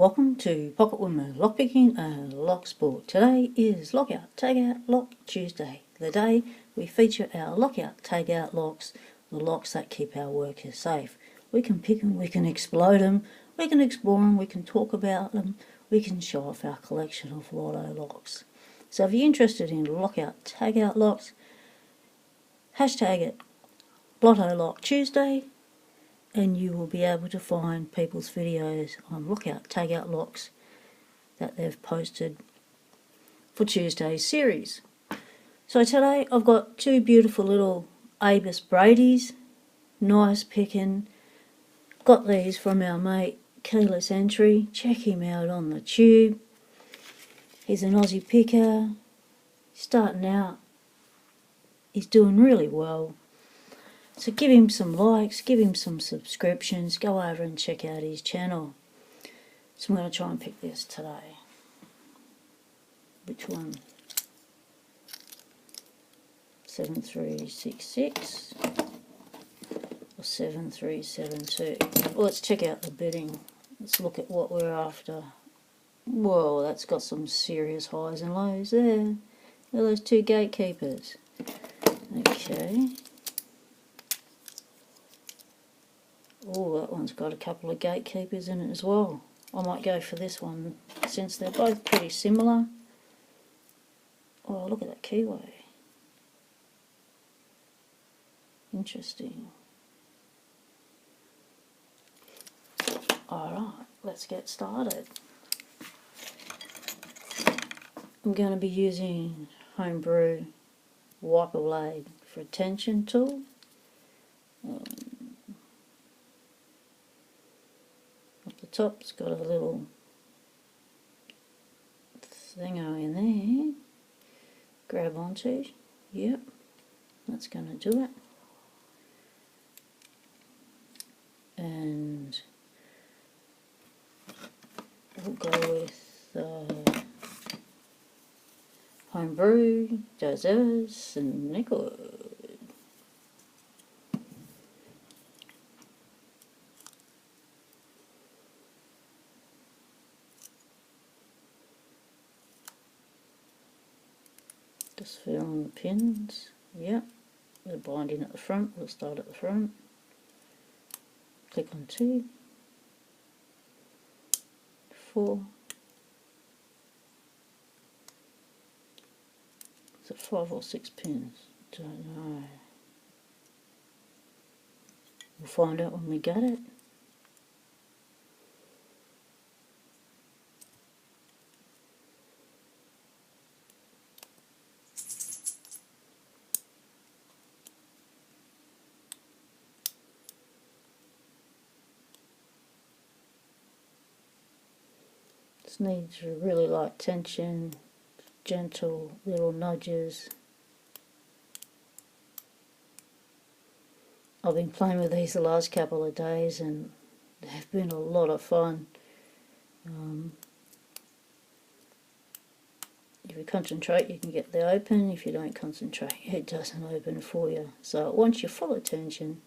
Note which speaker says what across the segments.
Speaker 1: Welcome to Pocket Women Lockpicking and Lock Sport. Today is Lockout, Takeout, Lock Tuesday, the day we feature our Lockout, Takeout locks, the locks that keep our workers safe. We can pick them, we can explode them, we can explore them, we can talk about them, we can show off our collection of lotto locks. So if you're interested in Lockout, Takeout locks, hashtag it Lotto Lock Tuesday, and you will be able to find people's videos on Lockout, Takeout locks that they've posted for Tuesday's series. So today I've got two beautiful little Abus Brady's, nice picking. Got these from our mate Keyless Entry. Check him out on the tube. He's an Aussie picker, starting out. He's doing really well. So give him some likes, give him some subscriptions, go over and check out his channel. So I'm going to try and pick this today. Which one? 7366 or 7372. Well, let's check out the bidding. Let's look at what we're after. Whoa, that's got some serious highs and lows there. Look at those two gatekeepers. Okay. Oh, that one's got a couple of gatekeepers in it as well. I might go for this one since they're both pretty similar. Oh, look at that keyway. Interesting. Alright, let's get started. I'm going to be using Homebrew Wiper Blade for a tension tool. The top's got a little thingo in there. Grab onto. Yep, that's going to do it. And we'll go with Homebrew, Dozers, and Nickel. Just filling the pins. Yep, they're binding at the front. We'll start at the front. Click on 2, 4. Is it 5 or 6 pins? Don't know. We'll find out when we get it. This needs a really light tension, gentle little nudges. I've been playing with these the last couple of days and they've been a lot of fun. If you concentrate, you can get the open. If you don't concentrate, it doesn't open for you. So it wants your full attention.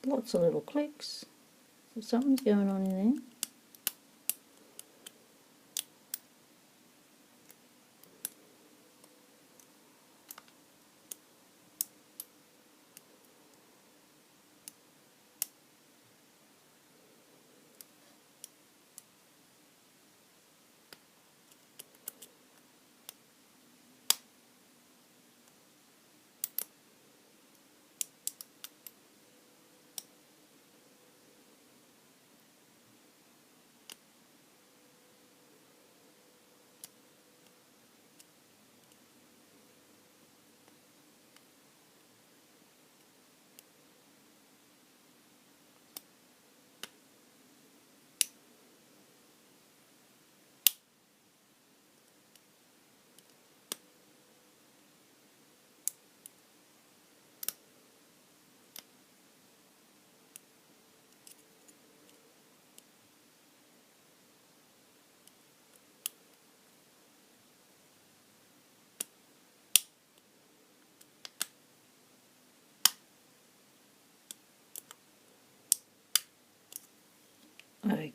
Speaker 1: Lots of little clicks. So something's going on in there.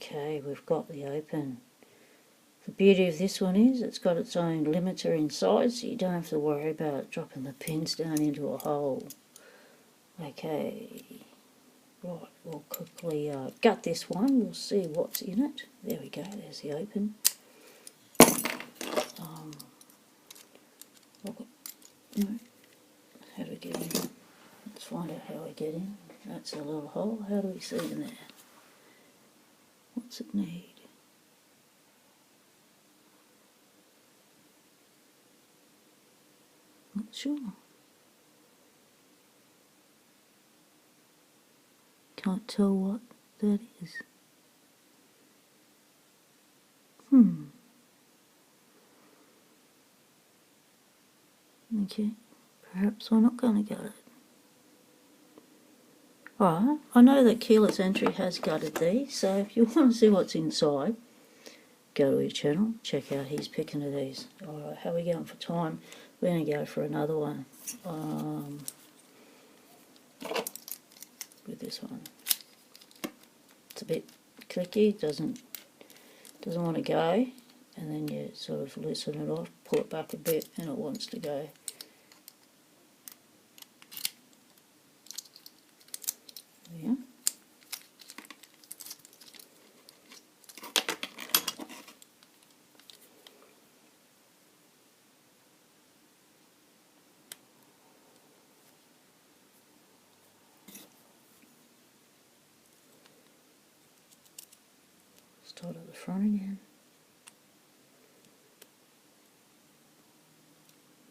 Speaker 1: Okay, we've got the open. The beauty of this one is it's got its own limiter inside, so you don't have to worry about dropping the pins down into a hole. Okay, right, we'll quickly gut this one. We'll see what's in it. There we go, there's the open. No, how do we get in? Let's find out how we get in. That's a little hole. How do we see in there? What's it need? Not sure. Can't tell what that is. Okay, perhaps we're not going to get it. Alright, I know that Keyless Entry has gutted these, so if you want to see what's inside, go to his channel, check out his picking of these. Alright, how are we going for time? We're going to go for another one. With this one. It's a bit clicky, doesn't want to go, and then you sort of loosen it off, pull it back a bit, and it wants to go. Yeah. Start at the front again.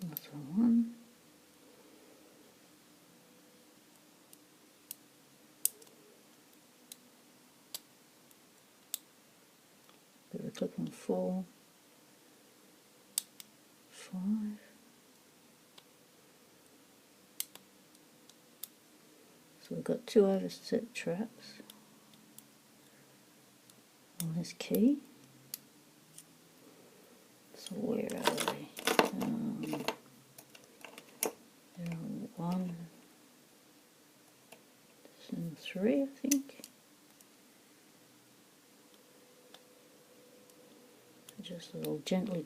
Speaker 1: That's one. Bit of a clip on 4, 5. So we've got 2 overset traps on this key. So where are they? There are 1, 2, and 3, I think. Just a little gently.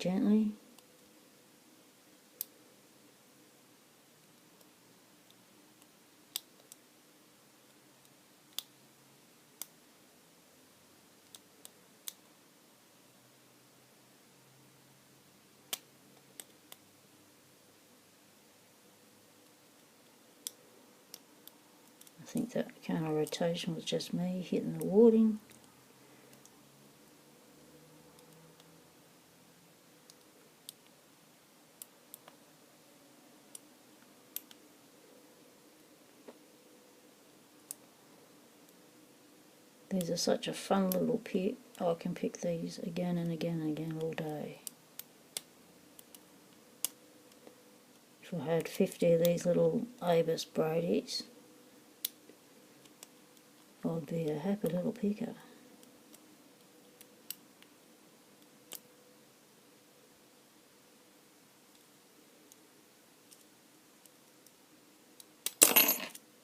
Speaker 1: I think that kind of rotation was just me hitting the warding. These are such a fun little pick. I can pick these again and again and again all day. If I had 50 of these little Abus Bradys, I'd be a happy little picker.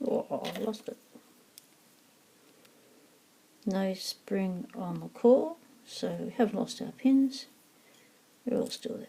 Speaker 1: Oh, I lost it. No spring on the core, so we have lost our pins. They're all still there.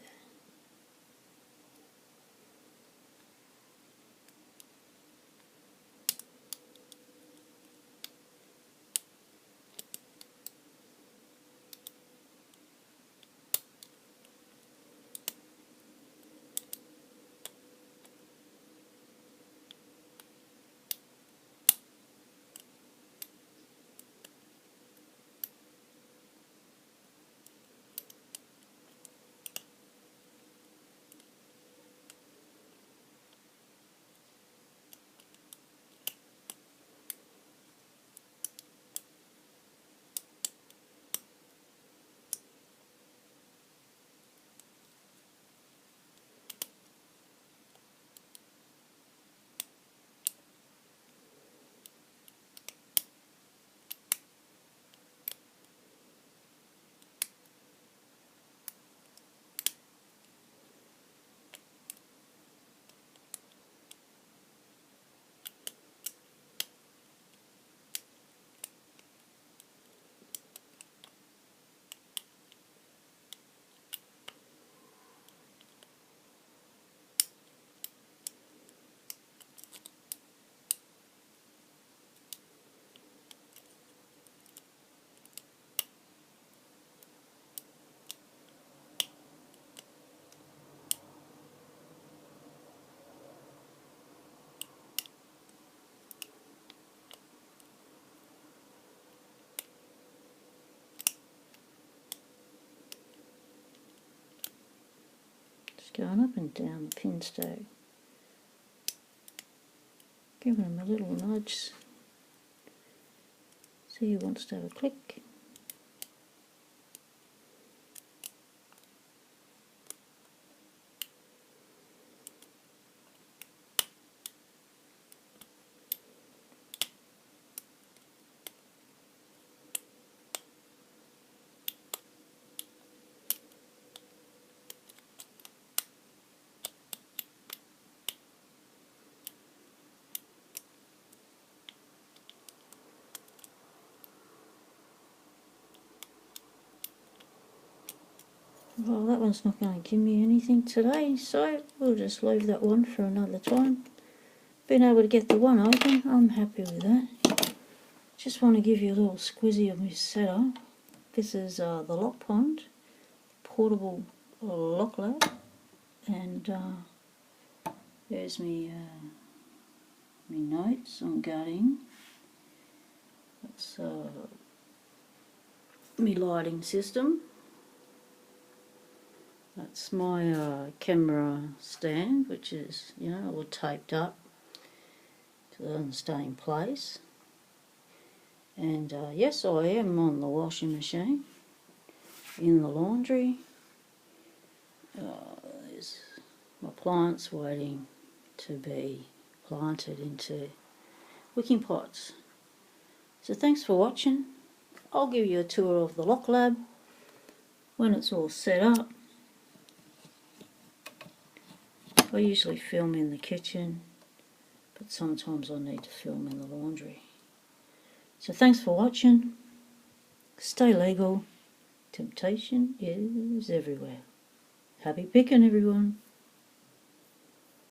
Speaker 1: Just going up and down the pin stack. Giving him a little nudge. See, he wants to have a click. Well, that one's not going to give me anything today, so we'll just leave that one for another time. Been able to get the one open, I'm happy with that. Just want to give you a little squizzy of my setup. This is the Lock Pond portable lock lab, and there's me notes on guarding. That's me lighting system. That's my camera stand, which is, you know, all taped up so it doesn't stay in place. And yes, I am on the washing machine in the laundry. There's my plants waiting to be planted into wicking pots. So thanks for watching. I'll give you a tour of the lock lab when it's all set up. I usually film in the kitchen, but sometimes I need to film in the laundry. So thanks for watching. Stay legal. Temptation is everywhere. Happy picking, everyone.